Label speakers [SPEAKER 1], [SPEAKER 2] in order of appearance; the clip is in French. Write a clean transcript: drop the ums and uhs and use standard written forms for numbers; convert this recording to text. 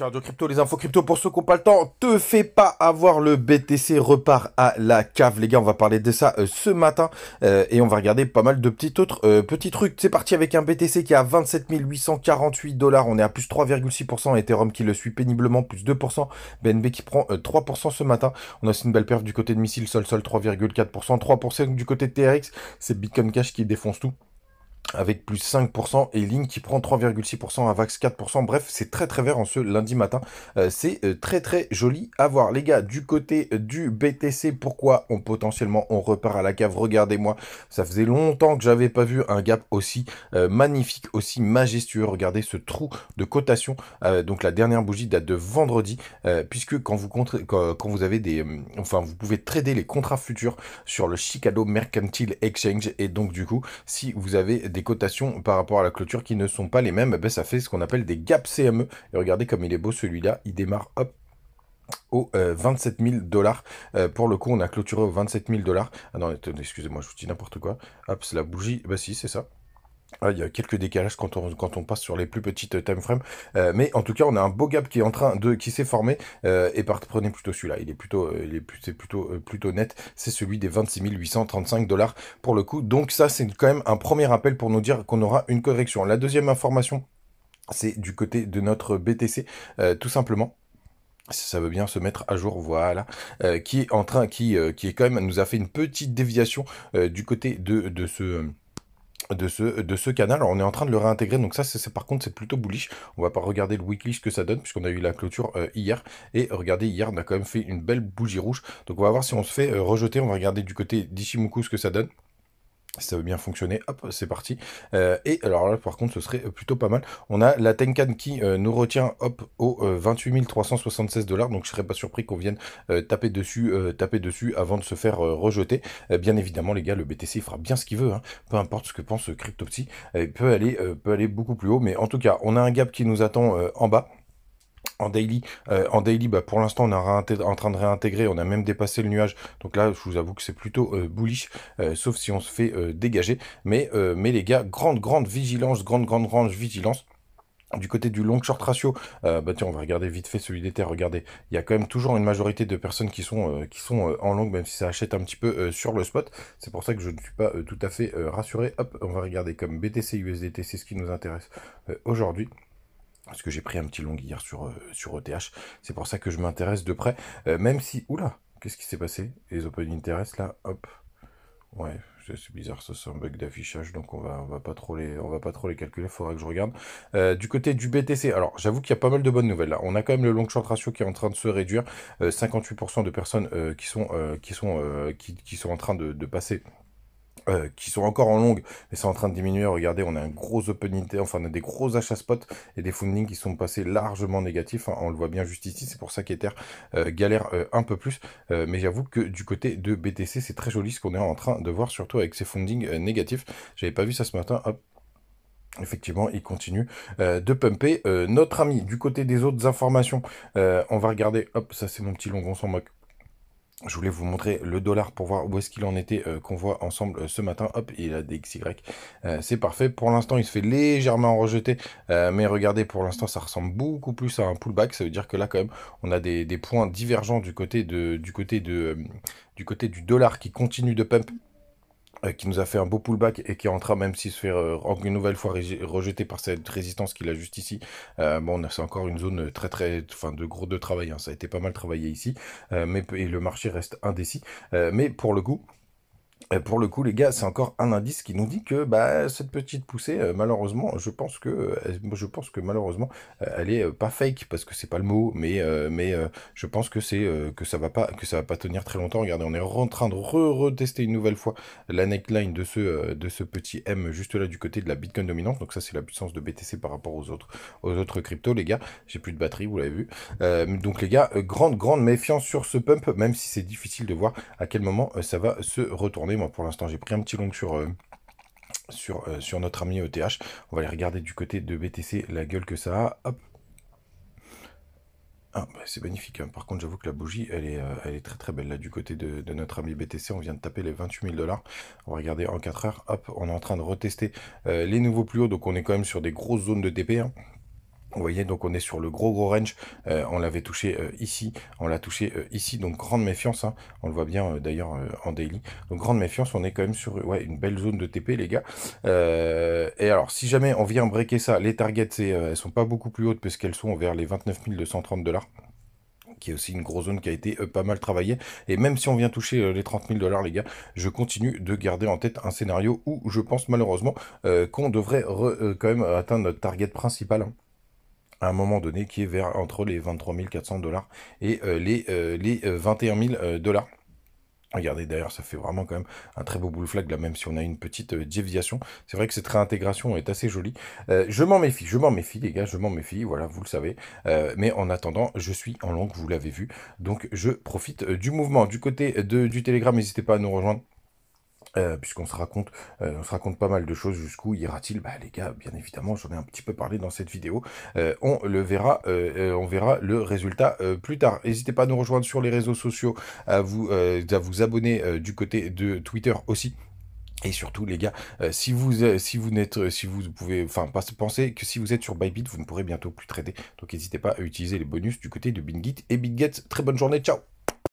[SPEAKER 1] Sur Radio Crypto, les infos crypto pour ceux qui n'ont pas le temps. Te fais pas avoir, le BTC repart à la cave. Les gars, on va parler de ça ce matin. Et on va regarder pas mal de petits trucs. C'est parti avec un BTC qui est à 27 848 $. On est à plus 3,6%. Ethereum qui le suit péniblement, plus 2%. BNB qui prend 3% ce matin. On a aussi une belle perf du côté de Missile, Sol, 3,4%. 3% du côté de TRX. C'est Bitcoin Cash qui défonce tout, avec plus 5%, et Link qui prend 3,6%, Avax 4%. Bref, c'est très très vert en ce lundi matin. C'est très très joli à voir. Les gars, du côté du BTC, pourquoi potentiellement on repart à la cave? Regardez-moi, ça faisait longtemps que j'avais pas vu un gap aussi magnifique, aussi majestueux. Regardez ce trou de cotation. Donc la dernière bougie date de vendredi, puisque quand vous avez des... enfin, vous pouvez trader les contrats futurs sur le Chicago Mercantile Exchange, et donc du coup, si vous avez des cotations par rapport à la clôture qui ne sont pas les mêmes, ben ça fait ce qu'on appelle des gaps CME. Et regardez comme il est beau celui-là, il démarre hop au 27 000 $. Pour le coup, on a clôturé au 27 000 $. Ah non, attendez, excusez-moi, je vous dis n'importe quoi. Hop, c'est la bougie, bah si, c'est ça. Ah, il y a quelques décalages quand on passe sur les plus petites time frames. Mais en tout cas, on a un beau gap qui est en train qui s'est formé. Et prenez plutôt celui-là. C'est plutôt net. C'est celui des 26 835 $ pour le coup. Donc ça, c'est quand même un premier appel pour nous dire qu'on aura une correction. La deuxième information, c'est du côté de notre BTC, tout simplement. Si ça veut bien se mettre à jour, voilà, qui est quand même, nous a fait une petite déviation du côté de ce canal. Alors, on est en train de le réintégrer, donc ça, par contre, c'est plutôt bullish. On va pas regarder le weekly ce que ça donne, puisqu'on a eu la clôture hier, et regardez, hier on a quand même fait une belle bougie rouge. Donc on va voir si on se fait rejeter. On va regarder du côté d'Ishimoku ce que ça donne. Si ça veut bien fonctionner, hop, c'est parti. Et alors là, par contre, ce serait plutôt pas mal. On a la Tenkan qui nous retient, hop, au 28 376 $. Donc, je serais pas surpris qu'on vienne taper dessus avant de se faire rejeter. Bien évidemment, les gars, le BTC il fera bien ce qu'il veut, hein. Peu importe ce que pense CryptoPsy, il peut aller beaucoup plus haut. Mais en tout cas, on a un gap qui nous attend en bas. En daily, bah, pour l'instant, on est en train de réintégrer. On a même dépassé le nuage. Donc là, je vous avoue que c'est plutôt bullish, sauf si on se fait dégager. Mais les gars, grande vigilance, grande vigilance. Du côté du long short ratio, bah tiens, on va regarder vite fait celui d'Ether. Regardez, il y a quand même toujours une majorité de personnes qui sont en long, même si ça achète un petit peu sur le spot. C'est pour ça que je ne suis pas tout à fait rassuré. Hop, on va regarder comme BTC USDT, c'est ce qui nous intéresse aujourd'hui. Parce que j'ai pris un petit long hier sur ETH. C'est pour ça que je m'intéresse de près. Même si... Oula, qu'est-ce qui s'est passé? Les open interest là, hop. Ouais, c'est bizarre, ça c'est un bug d'affichage, donc on va pas trop les calculer, faudra que je regarde. Du côté du BTC, alors j'avoue qu'il y a pas mal de bonnes nouvelles là. On a quand même le long short ratio qui est en train de se réduire. 58% de personnes qui sont en train de passer, qui sont encore en longue, mais c'est en train de diminuer. Regardez, on a un gros open inter, enfin on a des gros achats spot et des fundings qui sont passés largement négatifs, hein. On le voit bien juste ici, c'est pour ça qu'Ether galère un peu plus. Mais j'avoue que du côté de BTC, c'est très joli ce qu'on est en train de voir, surtout avec ces fundings négatifs. J'avais pas vu ça ce matin, hop. Effectivement, il continue de pumper. Notre ami, du côté des autres informations, on va regarder, hop, ça c'est mon petit long, on s'en moque. Je voulais vous montrer le dollar pour voir où est-ce qu'il en était, qu'on voit ensemble ce matin. Hop, il a des XY. C'est parfait. Pour l'instant, il se fait légèrement rejeter. Mais regardez, pour l'instant, ça ressemble beaucoup plus à un pullback. Ça veut dire que là, quand même, on a des points divergents du côté du dollar qui continue de pump, qui nous a fait un beau pullback et qui est en train, même s'il se fait une nouvelle fois rejeté par cette résistance qu'il a juste ici. Bon, c'est encore une zone enfin, de travail, hein. Ça a été pas mal travaillé ici, et le marché reste indécis. Mais pour le coup, les gars, c'est encore un indice qui nous dit que bah, cette petite poussée, malheureusement, je pense que malheureusement, elle est pas fake, parce que c'est pas le mot, mais je pense que que ça va pas tenir très longtemps. Regardez, on est en train de retester une nouvelle fois la neckline de ce petit M juste là du côté de la Bitcoin dominante. Donc ça, c'est la puissance de BTC par rapport aux autres cryptos, les gars. J'ai plus de batterie, vous l'avez vu. Donc les gars, grande méfiance sur ce pump, même si c'est difficile de voir à quel moment ça va se retourner. Moi, pour l'instant, j'ai pris un petit long sur notre ami ETH. On va aller regarder du côté de BTC la gueule que ça a. Hop. Ah, bah, c'est magnifique, hein. Par contre, j'avoue que la bougie, elle est très très belle là du côté de notre ami BTC. On vient de taper les 28 000 $. On va regarder en 4 heures. Hop, on est en train de retester les nouveaux plus hauts. Donc, on est quand même sur des grosses zones de TP, hein. Vous voyez, donc on est sur le gros range, on l'avait touché ici, on l'a touché ici, donc grande méfiance, hein. On le voit bien d'ailleurs en daily. Donc grande méfiance, on est quand même sur ouais, une belle zone de TP les gars. Et alors si jamais on vient breaker ça, les targets elles sont pas beaucoup plus hautes parce qu'elles sont vers les 29 230 $, qui est aussi une grosse zone qui a été pas mal travaillée. Et même si on vient toucher les 30 000 $, les gars, je continue de garder en tête un scénario où je pense malheureusement qu'on devrait quand même atteindre notre target principal, hein, à un moment donné, qui est vers entre les 23 400 $ et les 21 000 $. Regardez, d'ailleurs, ça fait vraiment quand même un très beau bull flag, là, même si on a une petite déviation. C'est vrai que cette réintégration est assez jolie. Je m'en méfie, les gars, je m'en méfie, voilà, vous le savez. Mais en attendant, je suis en longue, vous l'avez vu. Donc, je profite du mouvement. Du côté du Telegram, n'hésitez pas à nous rejoindre. Puisqu'on se raconte pas mal de choses. Jusqu'où ira-t-il? Bah les gars, bien évidemment, j'en ai un petit peu parlé dans cette vidéo. On verra le résultat plus tard. N'hésitez pas à nous rejoindre sur les réseaux sociaux, à vous abonner du côté de Twitter aussi. Et surtout, les gars, si vous pouvez, enfin, pensez que si vous êtes sur Bybit, vous ne pourrez bientôt plus trader. Donc, n'hésitez pas à utiliser les bonus du côté de BitGet et BitGet. Très bonne journée, ciao!